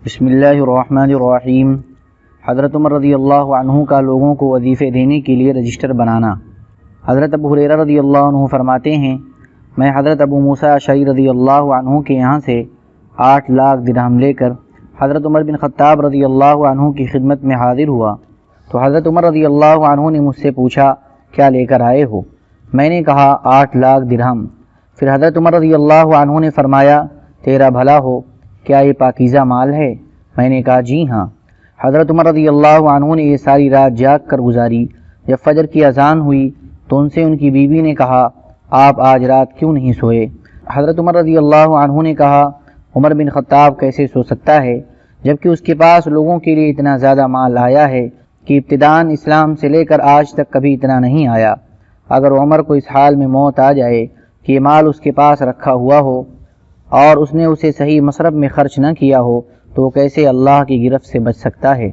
بسم اللہ الرحمن الرحیم۔ حضرت عمر رضی اللہ عنہ کا لوگوں کو وظیفے دینے کے لیے رجسٹر بنانا۔ حضرت ابو ہریرہ رضی اللہ عنہ فرماتے ہیں، میں حضرت ابو موسیٰ اشعری رضی اللہ عنہ کے یہاں سے 8 لاکھ درہم لے کر حضرت عمر بن خطاب رضی اللہ عنہ کی خدمت میں حاضر ہوا تو حضرت عمر رضی اللہ عنہ نے مجھ سے پوچھا، کیا لے کر آئے ہو؟ میں نے کہا 8 لاکھ درہم۔ پھر حضرت عمر رضی اللہ عنہ نے فرمایا، تیرا بھلا ہو، کیا یہ پاکیزہ مال ہے؟ میں نے کہا جی ہاں۔ حضرت عمر رضی اللہ عنہ نے یہ ساری رات جاگ کر گزاری۔ جب فجر کی اذان ہوئی تو ان سے ان کی بیوی نے کہا، آپ آج رات کیوں نہیں سوئے؟ حضرت عمر رضی اللہ عنہ نے کہا، عمر بن خطاب کیسے سو سکتا ہے جبکہ اس کے پاس لوگوں کے لیے اتنا زیادہ مال آیا ہے کہ ابتداءً اسلام سے لے کر آج تک کبھی اتنا نہیں آیا۔ اگر عمر کو اس حال میں موت آ جائے کہ یہ مال اس کے پاس رکھا ہوا ہو اور اس نے اسے صحیح مصرف میں خرچ نہ کیا ہو تو وہ کیسے اللہ کی گرفت سے بچ سکتا ہے؟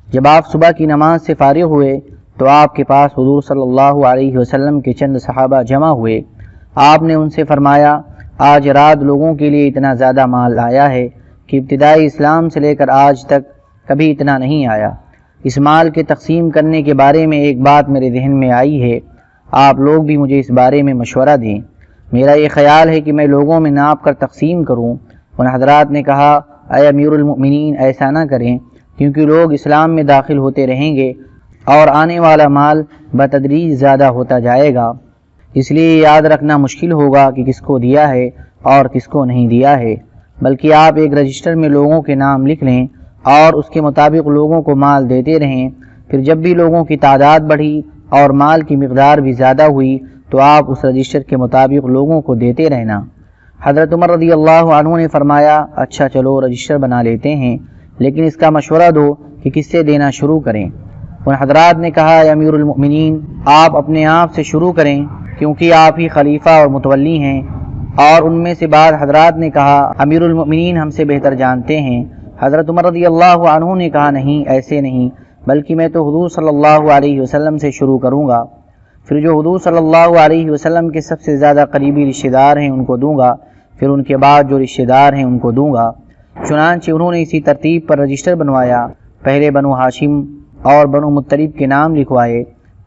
جب آپ صبح کی نماز سے فارغ ہوئے تو آپ کے پاس حضور صلی اللہ علیہ وسلم کے چند صحابہ جمع ہوئے۔ آپ نے ان سے فرمایا، آج رات لوگوں کے لیے اتنا زیادہ مال آیا ہے کہ ابتدائی اسلام سے لے کر آج تک کبھی اتنا نہیں آیا۔ اس مال کے تقسیم کرنے کے بارے میں ایک بات میرے ذہن میں آئی ہے، آپ لوگ بھی مجھے اس بارے میں مشورہ دیں۔ میرا یہ خیال ہے کہ میں لوگوں میں ناپ کر تقسیم کروں۔ ان حضرات نے کہا، اے امیر المؤمنین، ایسا نہ کریں، کیونکہ لوگ اسلام میں داخل ہوتے رہیں گے اور آنے والا مال بتدریج زیادہ ہوتا جائے گا، اس لیے یاد رکھنا مشکل ہوگا کہ کس کو دیا ہے اور کس کو نہیں دیا ہے، بلکہ آپ ایک رجسٹر میں لوگوں کے نام لکھ لیں اور اس کے مطابق لوگوں کو مال دیتے رہیں۔ پھر جب بھی لوگوں کی تعداد بڑھی اور مال کی مقدار بھی زیادہ ہوئی تو آپ اس رجسٹر کے مطابق لوگوں کو دیتے رہنا۔ حضرت عمر رضی اللہ عنہ نے فرمایا، اچھا چلو رجسٹر بنا لیتے ہیں، لیکن اس کا مشورہ دو کہ کس سے دینا شروع کریں۔ ان حضرات نے کہا، اے امیر المؤمنین، آپ اپنے آپ سے شروع کریں کیونکہ آپ ہی خلیفہ اور متولی ہیں۔ اور ان میں سے بعض حضرات نے کہا، امیر المؤمنین ہم سے بہتر جانتے ہیں۔ حضرت عمر رضی اللہ عنہ نے کہا، نہیں، ایسے نہیں، بلکہ میں تو حضور صلی اللہ علیہ وسلم سے شروع کروں گا، پھر جو حضور صلی اللہ علیہ وسلم کے سب سے زیادہ قریبی رشتہ دار ہیں ان کو دوں گا، پھر ان کے بعد جو رشتہ دار ہیں ان کو دوں گا۔ چنانچہ انہوں نے اسی ترتیب پر رجسٹر بنوایا، پہلے بنو ہاشم اور بنو مطلب کے نام لکھوائے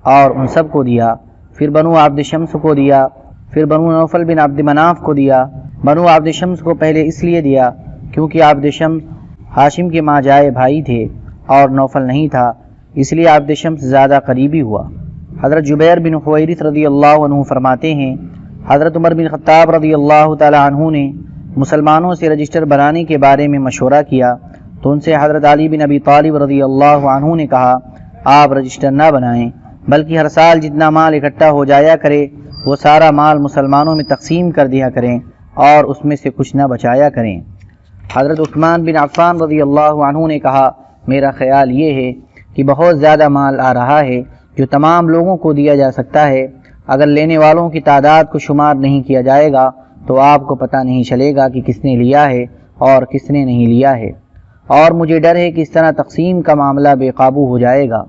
اور ان سب کو دیا، پھر بنو عبد شمس کو دیا، پھر بنو نوفل بن عبد مناف کو دیا۔ بنو عبد شمس کو پہلے اس لیے دیا کیونکہ عبد شمس ہاشم کے ماں جائے بھائی تھے اور نوفل نہیں تھا، اس لیے عبد شمس زیادہ قریبی ہوا۔ حضرت جبیر بن حویرث رضی اللہ عنہ فرماتے ہیں، حضرت عمر بن خطاب رضی اللہ تعالی عنہ نے مسلمانوں سے رجسٹر بنانے کے بارے میں مشورہ کیا تو ان سے حضرت علی بن ابی طالب رضی اللہ عنہ نے کہا، آپ رجسٹر نہ بنائیں، بلکہ ہر سال جتنا مال اکٹھا ہو جایا کرے وہ سارا مال مسلمانوں میں تقسیم کر دیا کریں اور اس میں سے کچھ نہ بچایا کریں۔ حضرت عثمان بن عفان رضی اللہ عنہ نے کہا، میرا خیال یہ ہے کہ بہت زیادہ مال آ رہا ہے جو تمام لوگوں کو دیا جا سکتا ہے، اگر لینے والوں کی تعداد کو شمار نہیں کیا جائے گا تو آپ کو پتہ نہیں چلے گا کہ کس نے لیا ہے اور کس نے نہیں لیا ہے، اور مجھے ڈر ہے کہ اس طرح تقسیم کا معاملہ بے قابو ہو جائے گا۔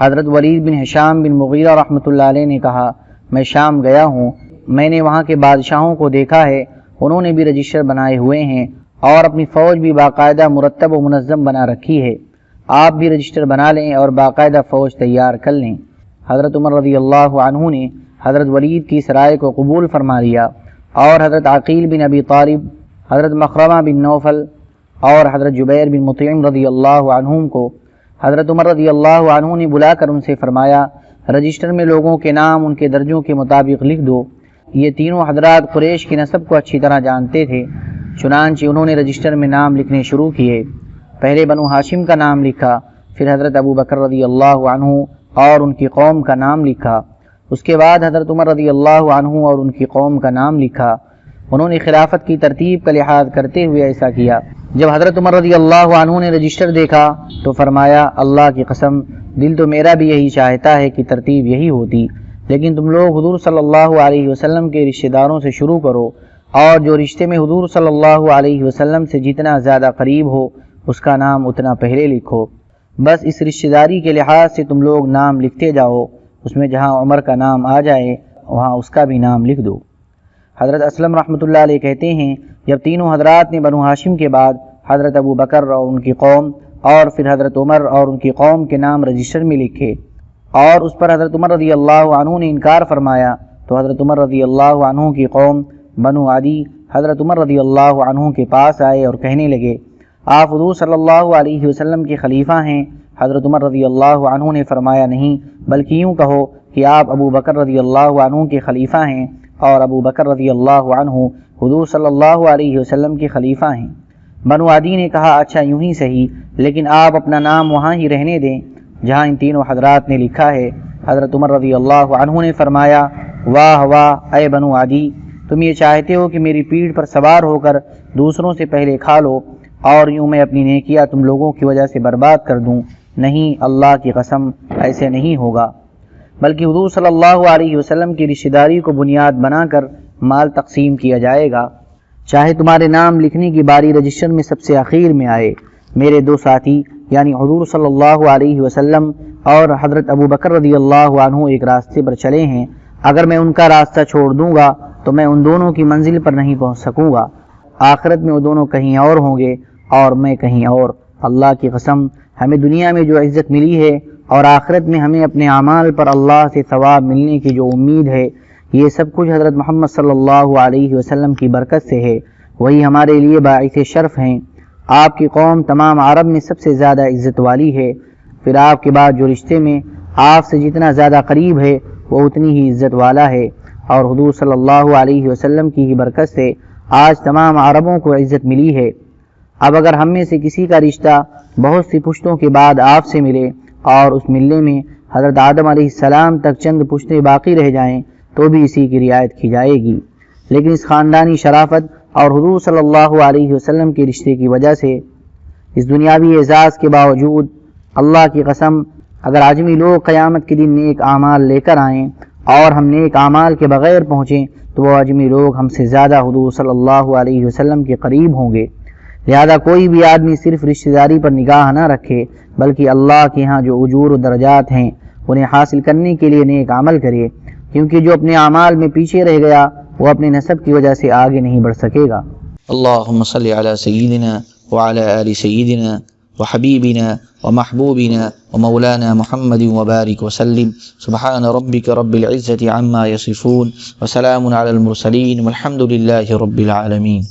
حضرت ولید بن ہشام بن مغیرہ رحمۃ اللہ علیہ نے کہا، میں شام گیا ہوں، میں نے وہاں کے بادشاہوں کو دیکھا ہے، انہوں نے بھی رجسٹر بنائے ہوئے ہیں اور اپنی فوج بھی باقاعدہ مرتب و منظم بنا رکھی ہے، آپ بھی رجسٹر بنا لیں اور باقاعدہ فوج تیار کر لیں۔ حضرت عمر رضی اللہ عنہ نے حضرت ولید کی اس رائے کو قبول فرما لیا اور حضرت عقیل بن ابی طالب، حضرت مخرمہ بن نوفل اور حضرت جبیر بن مطعم رضی اللہ عنہم کو حضرت عمر رضی اللہ عنہ نے بلا کر ان سے فرمایا، رجسٹر میں لوگوں کے نام ان کے درجوں کے مطابق لکھ دو۔ یہ تینوں حضرات قریش کی نسب کو اچھی طرح جانتے تھے، چنانچہ انہوں نے رجسٹر میں نام لکھنے شروع کیے۔ پہلے بنو ہاشم کا نام لکھا، پھر حضرت ابو بکر رضی اللہ عنہ اور ان کی قوم کا نام لکھا، اس کے بعد حضرت عمر رضی اللہ عنہ اور ان کی قوم کا نام لکھا۔ انہوں نے خلافت کی ترتیب کا لحاظ کرتے ہوئے ایسا کیا۔ جب حضرت عمر رضی اللہ عنہ نے رجسٹر دیکھا تو فرمایا، اللہ کی قسم، دل تو میرا بھی یہی چاہتا ہے کہ ترتیب یہی ہوتی، لیکن تم لوگ حضور صلی اللہ علیہ وسلم کے رشتہ داروں سے شروع کرو اور جو رشتے میں حضور صلی اللہ علیہ وسلم سے جتنا زیادہ قریب ہو اس کا نام اتنا پہلے لکھو۔ بس اس رشتہ داری کے لحاظ سے تم لوگ نام لکھتے جاؤ، اس میں جہاں عمر کا نام آ جائے وہاں اس کا بھی نام لکھ دو۔ حضرت اسلم رحمۃ اللہ علیہ کہتے ہیں، جب تینوں حضرات نے بنو ہاشم کے بعد حضرت ابو بکر اور ان کی قوم اور پھر حضرت عمر اور ان کی قوم کے نام رجسٹر میں لکھے، اور اس پر حضرت عمر رضی اللہ عنہ نے انکار فرمایا تو حضرت عمر رضی اللہ عنہ کی قوم بنو عدی حضرت عمر رضی اللہ عنہ کے پاس آئے اور کہنے لگے آپ حضور صلی اللہ علیہ وسلم کے خلیفہ ہیں۔ حضرت عمر رضی اللہ عنہ نے فرمایا نہیں، بلکہ یوں کہو کہ آپ ابو بکر رضی اللہ عنہ کے خلیفہ ہیں، اور ابو بکر رضی اللہ عنہ حضور صلی اللہ علیہ وسلم کے خلیفہ ہیں۔ بنو عدی نے کہا اچھا یوں ہی صحیح، لیکن آپ اپنا نام وہاں ہی رہنے دیں جہاں ان تینوں حضرات نے لکھا ہے۔ حضرت عمر رضی اللہ عنہ نے فرمایا واہ واہ اے بنو عدی، تم یہ چاہتے ہو کہ میری پیٹھ پر سوار ہو کر دوسروں سے پہلے کھا لو اور یوں میں اپنی نیکیاں تم لوگوں کی وجہ سے برباد کر دوں؟ نہیں، اللہ کی قسم ایسے نہیں ہوگا، بلکہ حضور صلی اللہ علیہ وسلم کی رشتہ داری کو بنیاد بنا کر مال تقسیم کیا جائے گا، چاہے تمہارے نام لکھنے کی باری رجسٹر میں سب سے اخیر میں آئے۔ میرے دو ساتھی یعنی حضور صلی اللہ علیہ وسلم اور حضرت ابو بکر رضی اللہ عنہ ایک راستے پر چلے ہیں، اگر میں ان کا راستہ چھوڑ دوں گا تو میں ان دونوں کی منزل پر نہیں پہنچ سکوں گا، آخرت میں وہ دونوں کہیں اور ہوں گے اور میں کہیں اور۔ اللہ کی قسم ہمیں دنیا میں جو عزت ملی ہے اور آخرت میں ہمیں اپنے اعمال پر اللہ سے ثواب ملنے کی جو امید ہے، یہ سب کچھ حضرت محمد صلی اللہ علیہ وسلم کی برکت سے ہے، وہی ہمارے لیے باعث شرف ہیں۔ آپ کی قوم تمام عرب میں سب سے زیادہ عزت والی ہے، پھر آپ کے بعد جو رشتے میں آپ سے جتنا زیادہ قریب ہے وہ اتنی ہی عزت والا ہے، اور حضور صلی اللہ علیہ وسلم کی ہی برکت سے آج تمام عربوں کو عزت ملی ہے۔ اب اگر ہم میں سے کسی کا رشتہ بہت سی پشتوں کے بعد آپ سے ملے اور اس ملنے میں حضرت آدم علیہ السلام تک چند پشتیں باقی رہ جائیں تو بھی اسی کی رعایت کی جائے گی، لیکن اس خاندانی شرافت اور حضور صلی اللہ علیہ وسلم کے رشتے کی وجہ سے اس دنیاوی اعزاز کے باوجود اللہ کی قسم اگر عجمی لوگ قیامت کے دن نیک اعمال لے کر آئیں اور ہم نیک اعمال کے بغیر پہنچیں تو وہ عجمی لوگ ہم سے زیادہ حضور صلی اللہ علیہ وسلم کے قریب ہوں گے۔ لہذا کوئی بھی آدمی صرف رشتہ داری پر نگاہ نہ رکھے، بلکہ اللہ کے ہاں جو اجور و درجات ہیں انہیں حاصل کرنے کے لیے نیک عمل کرے، کیونکہ جو اپنے اعمال میں پیچھے رہ گیا وہ اپنے نسب کی وجہ سے آگے نہیں بڑھ سکے گا۔ اللہم صلی علی سیدنا وعلی آل سیدنا وحبیبنا ومحبوبنا ومولانا محمد وبارک وسلم۔ سبحان ربک رب العزة عما یصفون وسلام علی المرسلین والحمد للہ رب العالمین۔